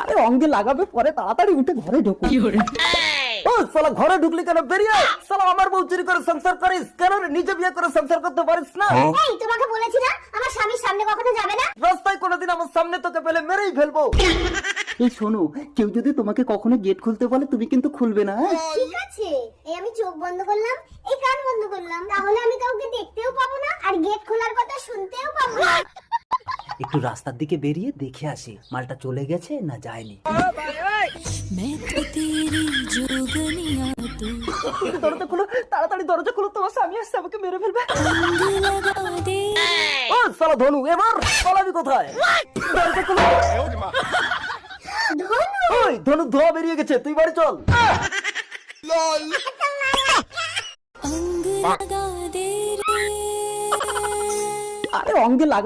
আরে অঙ্গে লাগাবে পরে, তাড়াতাড়ি উঠে ঘরে ঢোকো। ও শালা, ঘরে ঢুকলি কেন? বেরিয়ে আয়। শালা, আমার বউ চুরি করে সংসার করিস কেন রে? নিজে বিয়ে করে সংসার করতে পারিস না? এই তোমাকে বলেছি না আমার স্বামীর সামনে কখনো যাবে না। রাস্তায় কোনোদিন আমার সামনে তোকে পেলে মেরেই ফেলবো। এই শোনো, কেউ যদি তোমাকে কখনো গেট খুলতে বলে তুমি কিন্তু খুলবে না, হ্যাঁ? ঠিক আছে, এই আমি চোখ বন্ধ করলাম, এই কান বন্ধ করলাম, তাহলে আমি কাউকে দেখতেও পাবো না আর গেট খোলার কথা শুনতেও পাবো না। একটু রাস্তার দিকে বেরিয়ে দেখে আসি মালটা চলে গেছে না যায়নি। দরজা খুলো, তাড়াতাড়ি দরজা খুলো, তোমার স্বামী আসছে, আমাকে মেরে ফেলবে। ও শালা ধনু, এবার পালাবি কোথায়? দরজা খুলো। ওই ধনু, ধোয়া বেরিয়ে গেছে, তুই বাড়ি চল। আরে অঙ্গে লাগা